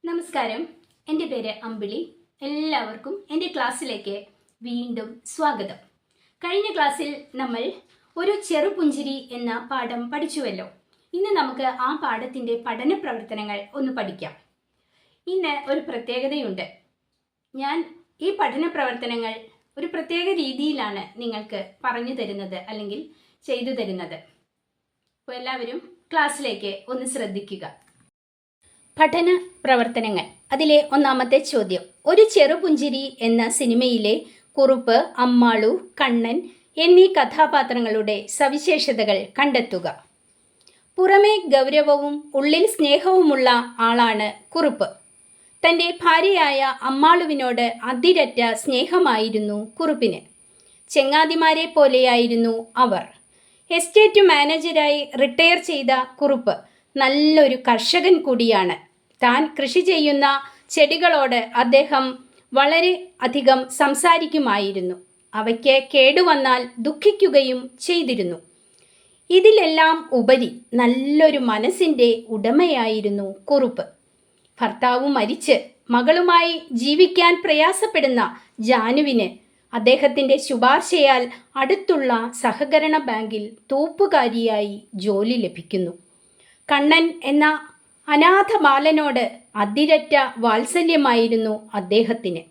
നമസ്കാരം, എൻ്റെ പേര് അമ്പിളി. എല്ലാവർക്കും എൻ്റെ ക്ലാസ്സിലേക്ക് വീണ്ടും സ്വാഗതം. കഴിഞ്ഞ ക്ലാസ്സിൽ നമ്മൾ ഒരു ചെറുപുഞ്ചിരി എന്ന പാഠം പഠിച്ചുവല്ലോ. ഇന്ന് നമുക്ക് ആ പാഠത്തിൻ്റെ പഠന പ്രവർത്തനങ്ങൾ ഒന്ന് പഠിക്കാം. ഇന്ന് ഒരു പ്രത്യേകതയുണ്ട്. ഞാൻ ഈ പഠന പ്രവർത്തനങ്ങൾ ഒരു പ്രത്യേക രീതിയിലാണ് നിങ്ങൾക്ക് പറഞ്ഞു തരുന്നത് അല്ലെങ്കിൽ ചെയ്തു തരുന്നത്. അപ്പോൾ എല്ലാവരും ക്ലാസ്സിലേക്ക് ഒന്ന് ശ്രദ്ധിക്കുക. പഠന പ്രവർത്തനങ്ങൾ. അതിലെ ഒന്നാമത്തെ ചോദ്യം: ഒരു ചെറുപുഞ്ചിരി എന്ന സിനിമയിലെ കുറുപ്പ്, അമ്മാളു, കണ്ണൻ എന്നീ കഥാപാത്രങ്ങളുടെ സവിശേഷതകൾ കണ്ടെത്തുക. പുറമേ ഗൗരവവും ഉള്ളിൽ സ്നേഹവുമുള്ള ആളാണ് കുറുപ്പ്. തൻ്റെ ഭാര്യയായ അമ്മാളുവിനോട് അതിരറ്റ സ്നേഹമായിരുന്നു കുറുപ്പിന്. ചെങ്ങാതിമാരെ പോലെയായിരുന്നു അവർ. എസ്റ്റേറ്റ് മാനേജരായി റിട്ടയർ ചെയ്ത കുറുപ്പ് നല്ലൊരു കർഷകൻ കൂടിയാണ്. താൻ കൃഷി ചെയ്യുന്ന ചെടികളോട് അദ്ദേഹം വളരെ അധികം സംസാരിക്കുമായിരുന്നു. അവയ്ക്ക് കേടുവന്നാൽ ദുഃഖിക്കുകയും ചെയ്തിരുന്നു. ഇതിലെല്ലാം ഉപരി നല്ലൊരു മനസ്സിൻ്റെ ഉടമയായിരുന്നു കുറുപ്പ്. ഭർത്താവ് മരിച്ച് മകളുമായി ജീവിക്കാൻ പ്രയാസപ്പെടുന്ന ജാനുവിന് അദ്ദേഹത്തിൻ്റെ ശുപാർശയാൽ അടുത്തുള്ള സഹകരണ ബാങ്കിൽ തൂപ്പുകാരിയായി ജോലി ലഭിക്കുന്നു. കണ്ണൻ എന്ന അനാഥ ബാലനോട് അതിരറ്റ വാത്സല്യമായിരുന്നു അദ്ദേഹത്തിന്.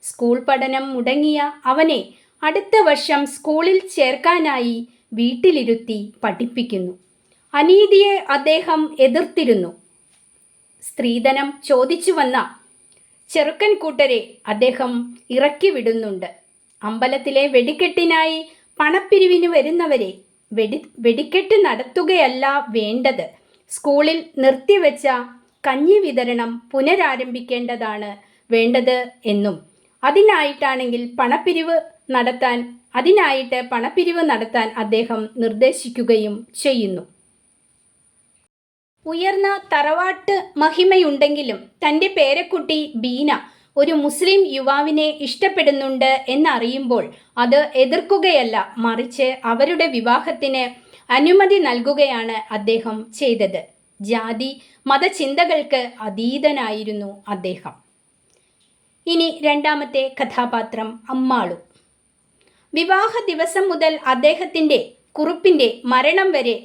സ്കൂൾ പഠനം മുടങ്ങിയ അവനെ അടുത്ത വർഷം സ്കൂളിൽ ചേർക്കാനായി വീട്ടിലിരുത്തി പഠിപ്പിക്കുന്നു. അനീതിയെ അദ്ദേഹം എതിർത്തിരുന്നു. സ്ത്രീധനം ചോദിച്ചു വന്ന ചെറുക്കൻ കൂട്ടരെ അദ്ദേഹം ഇറക്കി വിടുന്നുണ്ട്. അമ്പലത്തിലെ വെടിക്കെട്ടിനായി പണപ്പിരിവിന് വരുന്നവരെ വെടിക്കെട്ട് നടത്തുകയല്ല വേണ്ടത്, സ്കൂളിൽ നിർത്തിവെച്ച കഞ്ഞി വിതരണം പുനരാരംഭിക്കേണ്ടതാണ് വേണ്ടത് എന്നും അതിനായിട്ട് പണപ്പിരിവ് നടത്താൻ അദ്ദേഹം നിർദ്ദേശിക്കുകയും ചെയ്യുന്നു. ഉയർന്ന തറവാട്ട് മഹിമയുണ്ടെങ്കിലും തൻ്റെ പേരക്കുട്ടി ബീന ഒരു മുസ്ലിം യുവാവിനെ ഇഷ്ടപ്പെടുന്നുണ്ട് എന്നറിയുമ്പോൾ അത് എതിർക്കുകയല്ല, മറിച്ച് അവരുടെ വിവാഹത്തിന് അനുമതി നൽകുകയാണ് അദ്ദേഹം ചെയ്തത്. ജാതി മതചിന്തകൾക്ക് അതീതനായിരുന്നു അദ്ദേഹം. ഇനി രണ്ടാമത്തെ കഥാപാത്രം അമ്മാളു. വിവാഹ ദിവസം മുതൽ കുറുപ്പിൻ്റെ മരണം വരെ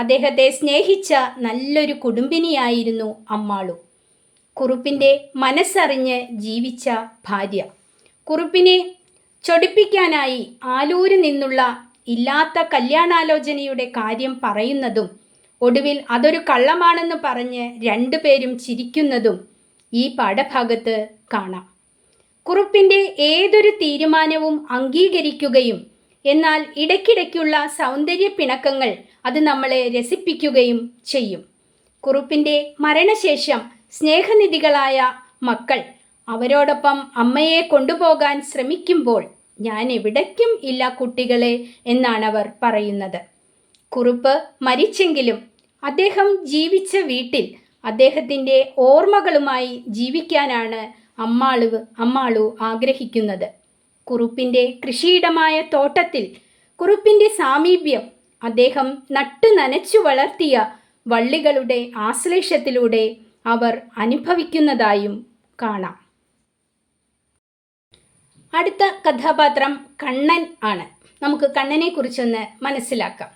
അദ്ദേഹത്തെ സ്നേഹിച്ച നല്ലൊരു കുടുംബിനിയായിരുന്നു അമ്മാളു. കുറുപ്പിൻ്റെ മനസ്സറിഞ്ഞ് ജീവിച്ച ഭാര്യ. കുറുപ്പിനെ ചൊടിപ്പിക്കാനായി ആലൂരിൽ നിന്നുള്ള ഇല്ലാത്ത കല്യാണാലോചനയുടെ കാര്യം പറയുന്നതും ഒടുവിൽ അതൊരു കള്ളമാണെന്ന് പറഞ്ഞ് രണ്ടുപേരും ചിരിക്കുന്നതും ഈ പാഠഭാഗത്ത് കാണാം. കുറുപ്പിൻ്റെ ഏതൊരു തീരുമാനവും അംഗീകരിക്കുകയും എന്നാൽ ഇടയ്ക്കിടയ്ക്കുള്ള സൗന്ദര്യ പിണക്കങ്ങൾ അത് നമ്മളെ രസിപ്പിക്കുകയും ചെയ്യും. കുറുപ്പിൻ്റെ മരണശേഷം സ്നേഹനിധികളായ മക്കൾ അവരോടൊപ്പം അമ്മയെ കൊണ്ടുപോകാൻ ശ്രമിക്കുമ്പോൾ ഞാൻ എവിടേക്കും ഇല്ല കുട്ടികളെ എന്നാണ് അവർ പറയുന്നത്. കുറുപ്പ് മരിച്ചെങ്കിലും അദ്ദേഹം ജീവിച്ച വീട്ടിൽ അദ്ദേഹത്തിൻ്റെ ഓർമ്മകളുമായി ജീവിക്കാനാണ് അമ്മാളു ആഗ്രഹിക്കുന്നത്. കുറുപ്പിൻ്റെ കൃഷിയിടമായ തോട്ടത്തിൽ കുറുപ്പിൻ്റെ സാമീപ്യം അദ്ദേഹം നട്ടു നനച്ചു വളർത്തിയ വള്ളികളുടെ ആശ്ലേഷത്തിലൂടെ അവർ അനുഭവിക്കുന്നതായും കാണാം. അടുത്ത കഥാപാത്രം കണ്ണൻ ആണ്. നമുക്ക് കണ്ണനെ കുറിച്ചൊന്ന് മനസ്സിലാക്കാം.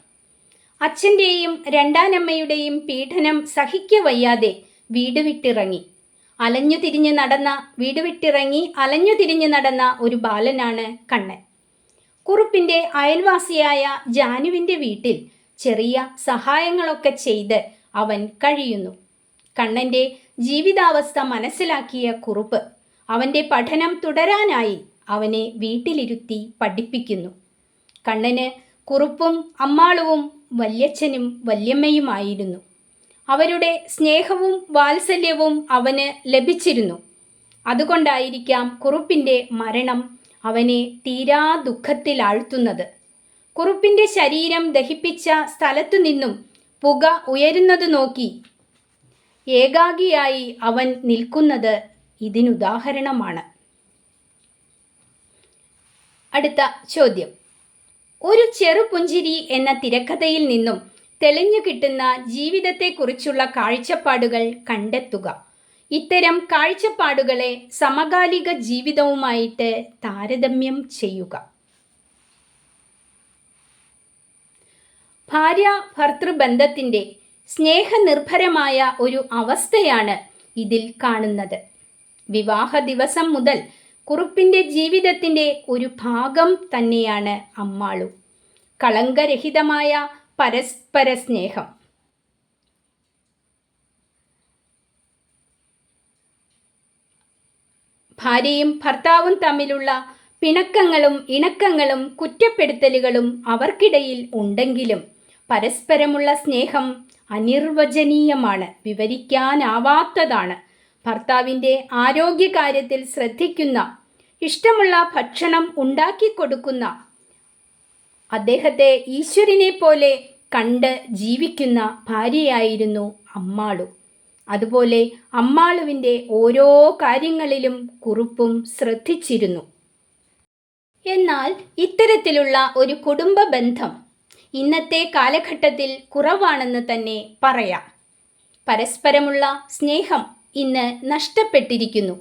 അച്ഛൻ്റെയും രണ്ടാനമ്മയുടെയും പീഡനം സഹിക്കവയ്യാതെ വീട് വിട്ടിറങ്ങി അലഞ്ഞു തിരിഞ്ഞ് നടന്ന ഒരു ബാലനാണ് കണ്ണൻ. കുറുപ്പിൻ്റെ അയൽവാസിയായ ജാനുവിൻ്റെ വീട്ടിൽ ചെറിയ സഹായങ്ങളൊക്കെ ചെയ്ത് അവൻ കഴിയുന്നു. കണ്ണൻ്റെ ജീവിതാവസ്ഥ മനസ്സിലാക്കിയ കുറുപ്പ് അവൻ്റെ പഠനം തുടരാനായി അവനെ വീട്ടിലിരുത്തി പഠിപ്പിക്കുന്നു. കണ്ണന് കുറുപ്പും അമ്മാളുവും വല്യച്ഛനും വല്യമ്മയുമായിരുന്നു. അവരുടെ സ്നേഹവും വാത്സല്യവും അവന് ലഭിച്ചിരുന്നു. അതുകൊണ്ടായിരിക്കാം കുറുപ്പിൻ്റെ മരണം അവനെ തീരാ ദുഃഖത്തിലാഴ്ത്തുന്നത്. കുറുപ്പിൻ്റെ ശരീരം ദഹിപ്പിച്ച സ്ഥലത്തു നിന്നും പുക ഉയരുന്നത് നോക്കി ഏകാഗിയായി അവൻ നിൽക്കുന്നത് ഇതിനുദാഹരണമാണ്. അടുത്ത ചോദ്യം: ഒരു ചെറുപുഞ്ചിരി എന്ന തിരക്കഥയിൽ നിന്നും തെളിഞ്ഞു കിട്ടുന്ന ജീവിതത്തെക്കുറിച്ചുള്ള കാഴ്ചപ്പാടുകൾ കണ്ടെത്തുക. ഇത്തരം കാഴ്ചപ്പാടുകളെ സമകാലിക ജീവിതവുമായിട്ട് താരതമ്യം ചെയ്യുക. ഭാര്യ-ഭർതൃബന്ധത്തിൻ്റെ സ്നേഹനിർഭരമായ ഒരു അവസ്ഥയാണ് ഇതിൽ കാണുന്നത്. വിവാഹ ദിവസം മുതൽ കുറുപ്പിൻ്റെ ജീവിതത്തിൻ്റെ ഒരു ഭാഗം തന്നെയാണ് അമ്മാളു. കളങ്കരഹിതമായ പരസ്പര സ്നേഹം. ഭാര്യയും ഭർത്താവും തമ്മിലുള്ള പിണക്കങ്ങളും ഇണക്കങ്ങളും കുറ്റപ്പെടുത്തലുകളും അവർക്കിടയിൽ ഉണ്ടെങ്കിലും പരസ്പരമുള്ള സ്നേഹം അനിർവചനീയമാണ്, വിവരിക്കാനാവാത്തതാണ്. ഭർത്താവിൻ്റെ ആരോഗ്യകാര്യത്തിൽ ശ്രദ്ധിക്കുന്ന, ഇഷ്ടമുള്ള ഭക്ഷണം ഉണ്ടാക്കിക്കൊടുക്കുന്ന, അദ്ദേഹത്തെ ഈശ്വരനെ പോലെ കണ്ട് ജീവിക്കുന്ന ഭാര്യയായിരുന്നു അമ്മാളു. അതുപോലെ അമ്മാളുവിൻ്റെ ഓരോ കാര്യങ്ങളിലും കുറുപ്പും ശ്രദ്ധിച്ചിരുന്നു. എന്നാൽ ഇത്തരത്തിലുള്ള ഒരു കുടുംബ ബന്ധം ഇന്നത്തെ കാലഘട്ടത്തിൽ കുറവാണെന്ന് തന്നെ പറയാം. പരസ്പരമുള്ള സ്നേഹം ഇന്ന് നഷ്ടപ്പെട്ടിരിക്കുന്നു.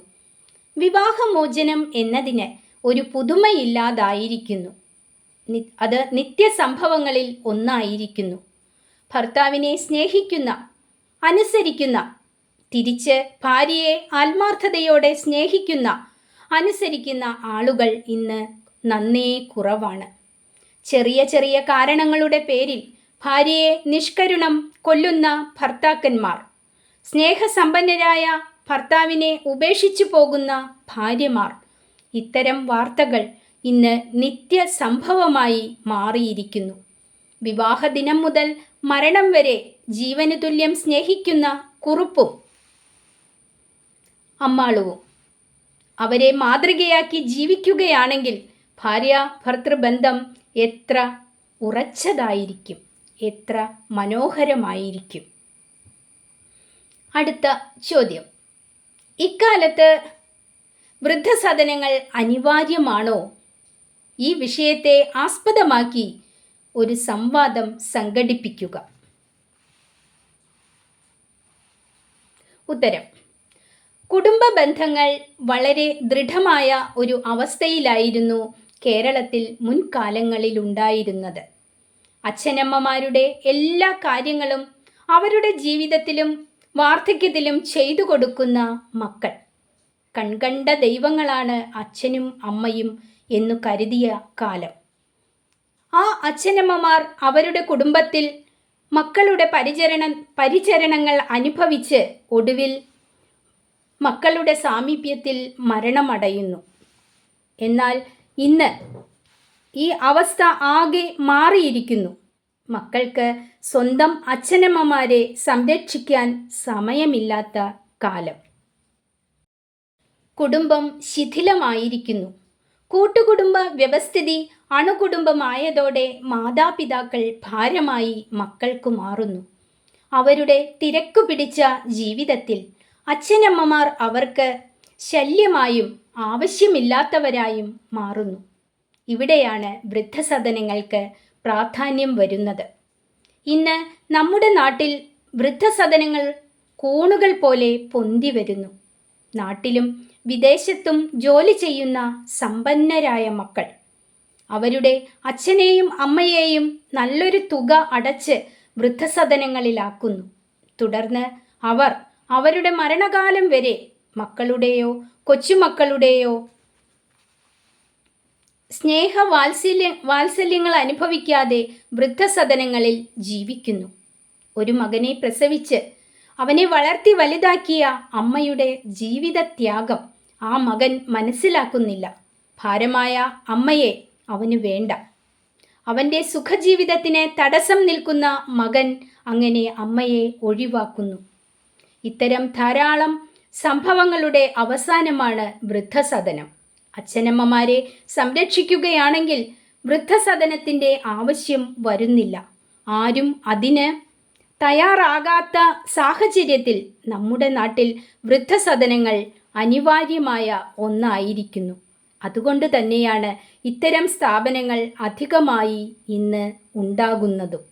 വിവാഹമോചനം എന്നതിന് ഒരു പുതുമയില്ലാതായിരിക്കുന്നു. അത് നിത്യസംഭവങ്ങളിൽ ഒന്നായിരിക്കുന്നു. ഭർത്താവിനെ സ്നേഹിക്കുന്ന, അനുസരിക്കുന്ന, തിരിച്ച് ഭാര്യയെ ആത്മാർത്ഥതയോടെ സ്നേഹിക്കുന്ന, അനുസരിക്കുന്ന ആളുകൾ ഇന്ന് നന്നേ കുറവാണ്. ചെറിയ ചെറിയ കാരണങ്ങളുടെ പേരിൽ ഭാര്യയെ നിഷ്കരുണം കൊല്ലുന്ന ഭർത്താക്കന്മാർ, സ്നേഹസമ്പന്നരായ ഭർത്താവിനെ ഉപേക്ഷിച്ചു പോകുന്ന ഭാര്യമാർ, ഇത്തരം വാർത്തകൾ ഇന്ന് നിത്യസംഭവമായി മാറിയിരിക്കുന്നു. വിവാഹദിനം മുതൽ മരണം വരെ ജീവന് തുല്യം സ്നേഹിക്കുന്ന കുറുപ്പും അമ്മാളുവും അവരെ മാതൃകയാക്കി ജീവിക്കുകയാണെങ്കിൽ ഭാര്യ-ഭർതൃബന്ധം എത്ര ഉറച്ചതായിരിക്കും, എത്ര മനോഹരമായിരിക്കും. അടുത്ത ചോദ്യം. ഇക്കാലത്ത് വൃദ്ധസദനങ്ങൾ അനിവാര്യമാണോ? ഈ വിഷയത്തെ ആസ്പദമാക്കി ഒരു സംവാദം സംഘടിപ്പിക്കുക. ഉത്തരം. കുടുംബ ബന്ധങ്ങൾ വളരെ ദൃഢമായ ഒരു അവസ്ഥയിലായിരുന്നു കേരളത്തിൽ മുൻകാലങ്ങളിലുണ്ടായിരുന്നത്. അച്ഛനമ്മമാരുടെ എല്ലാ കാര്യങ്ങളും അവരുടെ ജീവിതത്തിലും വാർദ്ധക്യത്തിലും ചെയ്തു കൊടുക്കുന്ന മക്കൾ. കൺകണ്ട ദൈവങ്ങളാണ് അച്ഛനും അമ്മയും എന്നു കരുതിയ കാലം. ആ അച്ഛനമ്മമാർ അവരുടെ കുടുംബത്തിൽ മക്കളുടെ പരിചരണങ്ങൾ അനുഭവിച്ച് ഒടുവിൽ മക്കളുടെ സാമീപ്യത്തിൽ മരണമടയുന്നു. എന്നാൽ ഇന്ന് ഈ അവസ്ഥ ആകെ മാറിയിരിക്കുന്നു. മക്കൾക്ക് സ്വന്തം അച്ഛനമ്മമാരെ സംരക്ഷിക്കാൻ സമയമില്ലാത്ത കാലം. കുടുംബം ശിഥിലമായിരിക്കുന്നു. കൂട്ടുകുടുംബ വ്യവസ്ഥിതി അണുകുടുംബമായതോടെ മാതാപിതാക്കൾ ഭാരമായി മക്കൾക്ക് മാറുന്നു. അവരുടെ തിരക്കു പിടിച്ച ജീവിതത്തിൽ അച്ഛനമ്മമാർ അവർക്ക് ശല്യമായും ആവശ്യമില്ലാത്തവരായും മാറുന്നു. ഇവിടെയാണ് വൃദ്ധസദനങ്ങൾക്ക് പ്രാധാന്യം വരുന്നത്. ഇന്ന് നമ്മുടെ നാട്ടിൽ വൃദ്ധസദനങ്ങൾ കൂണുകൾ പോലെ പൊന്തി വരുന്നു. നാട്ടിലും വിദേശത്തും ജോലി ചെയ്യുന്ന സമ്പന്നരായ മക്കൾ അവരുടെ അച്ഛനെയും അമ്മയെയും നല്ലൊരു തുക അടച്ച് വൃദ്ധസദനങ്ങളിലാക്കുന്നു. തുടർന്ന് അവർ അവരുടെ മരണകാലം വരെ മക്കളുടെയോ കൊച്ചുമക്കളുടെയോ വാത്സല്യങ്ങൾ അനുഭവിക്കാതെ വൃദ്ധസദനങ്ങളിൽ ജീവിക്കുന്നു. ഒരു മകനെ പ്രസവിച്ച് അവനെ വളർത്തി വലുതാക്കിയ അമ്മയുടെ ജീവിതത്യാഗം ആ മകൻ മനസ്സിലാക്കുന്നില്ല. ഭാരമായ അമ്മയെ അവന് വേണ്ട. അവൻ്റെ സുഖജീവിതത്തിന് തടസ്സം നിൽക്കുന്ന മകൻ അങ്ങനെ അമ്മയെ ഒഴിവാക്കുന്നു. ഇത്തരം ധാരാളം സംഭവങ്ങളുടെ അവസാനമാണ് വൃദ്ധസദനം. അച്ഛനമ്മമാരെ സംരക്ഷിക്കുകയാണെങ്കിൽ വൃദ്ധസദനത്തിൻ്റെ ആവശ്യം വരുന്നില്ല. ആരും അതിന് തയ്യാറാകാത്ത സാഹചര്യത്തിൽ നമ്മുടെ നാട്ടിൽ വൃദ്ധസദനങ്ങൾ അനിവാര്യമായ ഒന്നായിരിക്കുന്നു. അതുകൊണ്ട് തന്നെയാണ് ഇത്തരം സ്ഥാപനങ്ങൾ അധികമായി ഇന്ന് ഉണ്ടാകുന്നതും.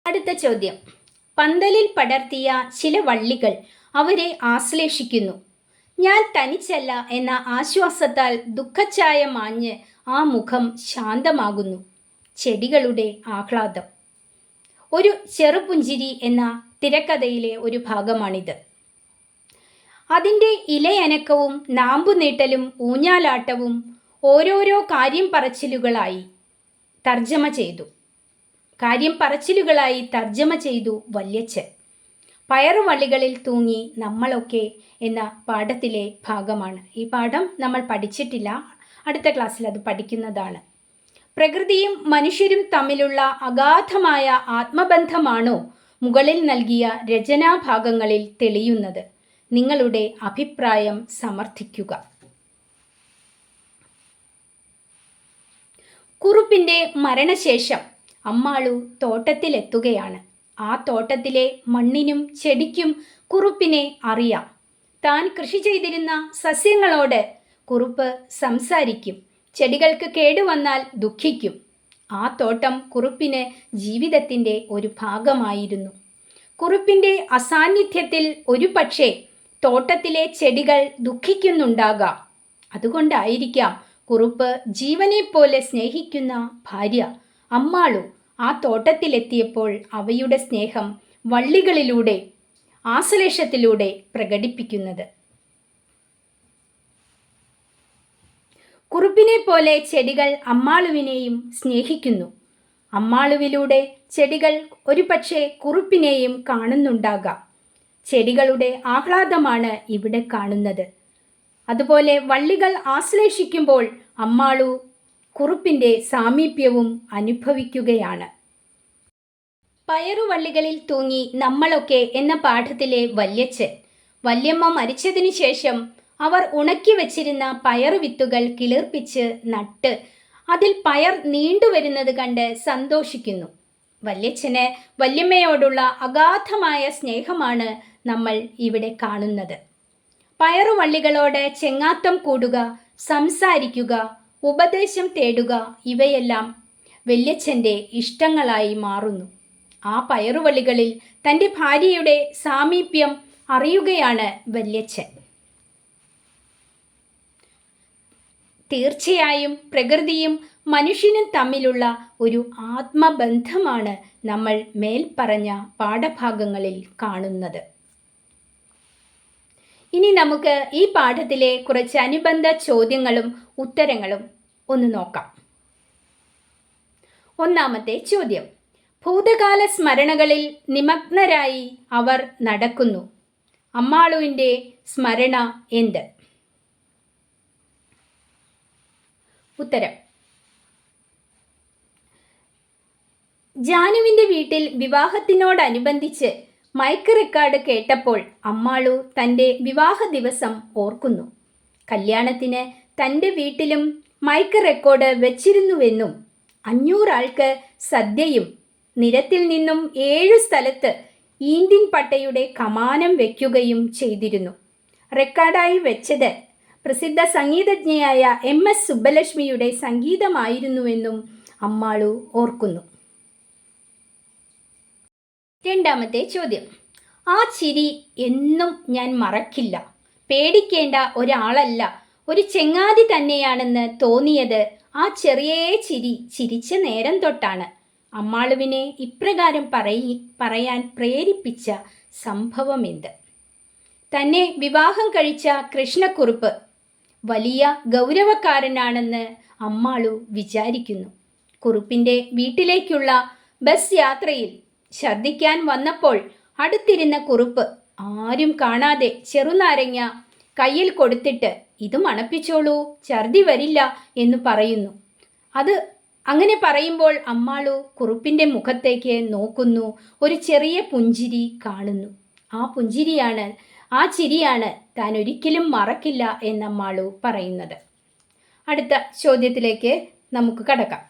അടുത്ത ചോദ്യം. പന്തലിൽ പടർത്തിയ ചില വള്ളികൾ അവരെ ആശ്ലേഷിക്കുന്നു. ഞാൻ തനിച്ചല്ല എന്ന ആശ്വാസത്താൽ ദുഃഖഛായ മാഞ്ഞ് ആ മുഖം ശാന്തമാകുന്നു. ചെടികളുടെ ആഹ്ലാദം. ഒരു ചെറുപുഞ്ചിരി എന്ന തിരക്കഥയിലെ ഒരു ഭാഗമാണിത്. അതിൻ്റെ ഇലയനക്കവും നാമ്പുനീട്ടലും ഊഞ്ഞാലാട്ടവും ഓരോരോ കാര്യം പറച്ചിലുകളായി തർജ്ജമ ചെയ്തു വല്യച്ഛൻ. പയറുവള്ളികളിൽ തൂങ്ങി നമ്മളൊക്കെ എന്ന പാഠത്തിലെ ഭാഗമാണ്. ഈ പാഠം നമ്മൾ പഠിച്ചിട്ടില്ല, അടുത്ത ക്ലാസ്സിൽ അത് പഠിക്കുന്നതാണ്. പ്രകൃതിയും മനുഷ്യരും തമ്മിലുള്ള അഗാധമായ ആത്മബന്ധമാണോ മുകളിൽ നൽകിയ രചനാഭാഗങ്ങളിൽ തെളിയുന്നത്? നിങ്ങളുടെ അഭിപ്രായം സമർത്ഥിക്കുക. കുറുപ്പിൻ്റെ മരണശേഷം അമ്മാളു തോട്ടത്തിലെത്തുകയാണ്. ആ തോട്ടത്തിലെ മണ്ണിനും ചെടിക്കും കുറുപ്പിനെ അറിയാം. താൻ കൃഷി ചെയ്തിരുന്ന സസ്യങ്ങളോട് കുറുപ്പ് സംസാരിക്കും. ചെടികൾക്ക് കേടുവന്നാൽ ദുഃഖിക്കും. ആ തോട്ടം കുറുപ്പിന് ജീവിതത്തിൻ്റെ ഒരു ഭാഗമായിരുന്നു. കുറുപ്പിൻ്റെ അസാന്നിധ്യത്തിൽ ഒരുപക്ഷെ തോട്ടത്തിലെ ചെടികൾ ദുഃഖിക്കുന്നുണ്ടാകാം. അതുകൊണ്ടായിരിക്കാം കുറുപ്പ് ജീവനെപ്പോലെ സ്നേഹിക്കുന്ന ഭാര്യ അമ്മാളു ആ തോട്ടത്തിലെത്തിയപ്പോൾ അവയുടെ സ്നേഹം വള്ളികളിലൂടെ, ആശ്ലേഷത്തിലൂടെ പ്രകടിപ്പിക്കുന്നത്. കുറുപ്പിനെ പോലെ ചെടികൾ അമ്മാളുവിനെയും സ്നേഹിക്കുന്നു. അമ്മാളുവിലൂടെ ചെടികൾ ഒരുപക്ഷെ കുറുപ്പിനെയും കാണുന്നുണ്ടാകാം. ചെടികളുടെ ആഹ്ലാദമാണ് ഇവിടെ കാണുന്നത്. അതുപോലെ വള്ളികൾ ആശ്ലേഷിക്കുമ്പോൾ അമ്മാളു കുറുപ്പിൻ്റെ സാമീപ്യവും അനുഭവിക്കുകയാണ്. പയറുവള്ളികളിൽ തൂങ്ങി നമ്മളൊക്കെ എന്ന പാഠത്തിലെ വല്യച്ഛൻ, വല്യമ്മ മരിച്ചതിനു ശേഷം അവർ ഉണക്കി വച്ചിരുന്ന പയറുവിത്തുകൾ കിളിർപ്പിച്ച് നട്ട് അതിൽ പയർ നീണ്ടുവരുന്നത് കണ്ട് സന്തോഷിക്കുന്നു. വല്യച്ഛന് വല്യമ്മയോടുള്ള അഗാധമായ സ്നേഹമാണ് നമ്മൾ ഇവിടെ കാണുന്നത്. പയറുവള്ളികളോട് ചെങ്ങാത്തം കൂടുക, സംസാരിക്കുക, ഉപദേശം തേടുക, ഇവയെല്ലാം വല്യച്ഛൻ്റെ ഇഷ്ടങ്ങളായി മാറുന്നു. ആ പയറുവള്ളികളിൽ തൻ്റെ ഭാര്യയുടെ സാമീപ്യം അറിയുകയാണ് വല്യച്ഛൻ. തീർച്ചയായും പ്രകൃതിയും മനുഷ്യനും തമ്മിലുള്ള ഒരു ആത്മബന്ധമാണ് നമ്മൾ മേൽപ്പറഞ്ഞ പാഠഭാഗങ്ങളിൽ കാണുന്നത്. ഇനി നമുക്ക് ഈ പാഠത്തിലെ കുറച്ച് അനുബന്ധ ചോദ്യങ്ങളും ഉത്തരങ്ങളും ഒന്ന് നോക്കാം. ഒന്നാമത്തെ ചോദ്യം: ഭൂതകാല സ്മരണകളിൽ നിമഗ്നരായി അവർ നടക്കുന്നു. അമ്മാളുവിൻ്റെ സ്മരണ എന്ത്? ഉത്തരം: ജാനുവിൻ്റെ വീട്ടിൽ വിവാഹത്തിനോടനുബന്ധിച്ച് മൈക്ക് റെക്കോർഡ് കേട്ടപ്പോൾ അമ്മാളു തൻ്റെ വിവാഹ ദിവസം ഓർക്കുന്നു. കല്യാണത്തിന് തൻ്റെ വീട്ടിലും മൈക്ക് റെക്കോർഡ് വെച്ചിരുന്നുവെന്നും 500 ആൾക്ക് സദ്യയും നിരത്തിൽ നിന്നും 7 സ്ഥലത്ത് ഈന്ത്യൻ പട്ടയുടെ കമാനം വയ്ക്കുകയും ചെയ്തിരുന്നു. റെക്കോർഡായി വെച്ചത് പ്രസിദ്ധ സംഗീതജ്ഞയായ MS സുബ്ബലക്ഷ്മിയുടെ സംഗീതമായിരുന്നുവെന്നും അമ്മാളു ഓർക്കുന്നു. രണ്ടാമത്തെ ചോദ്യം: ആ ചിരി എന്നും ഞാൻ മറക്കില്ല. പേടിക്കേണ്ട ഒരാളല്ല, ഒരു ചെങ്ങാതി തന്നെയാണെന്ന് തോന്നിയത് ആ ചെറിയ ചിരി ചിരിച്ച നേരം തൊട്ടാണ്. അമ്മാളുവിനെ ഇപ്രകാരം പറയാൻ പ്രേരിപ്പിച്ച സംഭവമെന്ത്? തന്നെ വിവാഹം കഴിച്ച കൃഷ്ണക്കുറുപ്പ് വലിയ ഗൗരവക്കാരനാണെന്ന് അമ്മാളു വിചാരിക്കുന്നു. കുറുപ്പിൻ്റെ വീട്ടിലേക്കുള്ള ബസ് യാത്രയിൽ ഛർദ്ദിക്കാൻ വന്നപ്പോൾ അടുത്തിരുന്ന കുറുപ്പ് ആരും കാണാതെ ചെറുനാരങ്ങ കയ്യിൽ കൊടുത്തിട്ട് ഇത് മണപ്പിച്ചോളൂ, ഛർദി വരില്ല എന്ന് പറയുന്നു. അത് അങ്ങനെ പറയുമ്പോൾ അമ്മാളു കുറുപ്പിൻ്റെ മുഖത്തേക്ക് നോക്കുന്നു. ഒരു ചെറിയ പുഞ്ചിരി കാണുന്നു. ആ ചിരിയാണ് താൻ ഒരിക്കലും മറക്കില്ല എന്നമ്മാളു പറയുന്നത്. അടുത്ത ചോദ്യത്തിലേക്ക് നമുക്ക് കടക്കാം.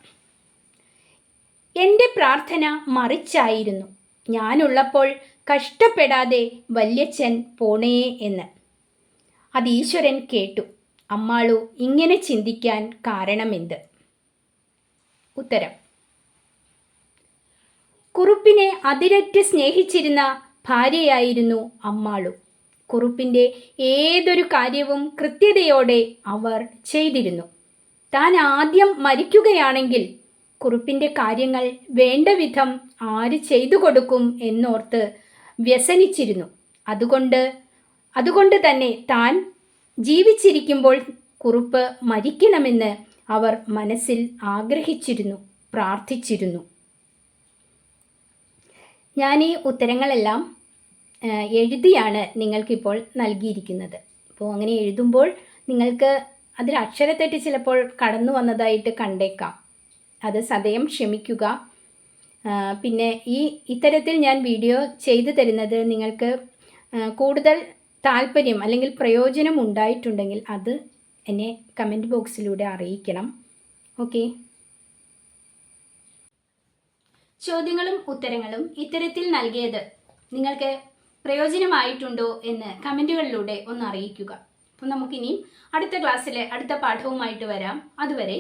എൻ്റെ പ്രാർത്ഥന മറിച്ചായിരുന്നു. ഞാനുള്ളപ്പോൾ കഷ്ടപ്പെടാതെ വല്യച്ഛൻ പോണേ എന്ന്. അത് ഈശ്വരൻ കേട്ടു. അമ്മാളു ഇങ്ങനെ ചിന്തിക്കാൻ കാരണമെന്ത്? ഉത്തരം: കുറുപ്പിനെ അതിരറ്റ് സ്നേഹിച്ചിരുന്ന ഭാര്യയായിരുന്നു അമ്മാളു. കുറുപ്പിൻ്റെ ഏതൊരു കാര്യവും കൃത്യതയോടെ അവർ ചെയ്തിരുന്നു. താൻ ആദ്യം മരിക്കുകയാണെങ്കിൽ കുറുപ്പിൻ്റെ കാര്യങ്ങൾ വേണ്ട വിധം ആര് ചെയ്തു കൊടുക്കും എന്നോർത്ത് വ്യസനിച്ചിരുന്നു. അതുകൊണ്ട് തന്നെ താൻ ജീവിച്ചിരിക്കുമ്പോൾ കുറുപ്പ് മരിക്കണമെന്ന് അവർ മനസ്സിൽ ആഗ്രഹിച്ചിരുന്നു, പ്രാർത്ഥിച്ചിരുന്നു. ഞാൻ ഈ ഉത്തരങ്ങളെല്ലാം എഴുതിയാണ് നിങ്ങൾക്കിപ്പോൾ നൽകിയിരിക്കുന്നത്. അപ്പോൾ അങ്ങനെ എഴുതുമ്പോൾ നിങ്ങൾക്ക് അതിൽ അക്ഷരത്തെറ്റ് ചിലപ്പോൾ കടന്നു വന്നതായിട്ട് കണ്ടേക്കാം. അത് സദയം ക്ഷമിക്കുക. പിന്നെ ഇത്തരത്തിൽ ഞാൻ വീഡിയോ ചെയ്തു തരുന്നത് നിങ്ങൾക്ക് കൂടുതൽ താല്പര്യം അല്ലെങ്കിൽ പ്രയോജനം ഉണ്ടായിട്ടുണ്ടെങ്കിൽ അത് എന്നെ കമൻറ്റ് ബോക്സിലൂടെ അറിയിക്കണം. ഓക്കെ. ചോദ്യങ്ങളും ഉത്തരങ്ങളും ഇത്തരത്തിൽ നൽകിയത് നിങ്ങൾക്ക് പ്രയോജനമായിട്ടുണ്ടോ എന്ന് കമൻറ്റുകളിലൂടെ ഒന്ന് അറിയിക്കുക. അപ്പോൾ നമുക്കിനിയും അടുത്ത ക്ലാസ്സിലെ അടുത്ത പാഠവുമായിട്ട് വരാം. അതുവരെ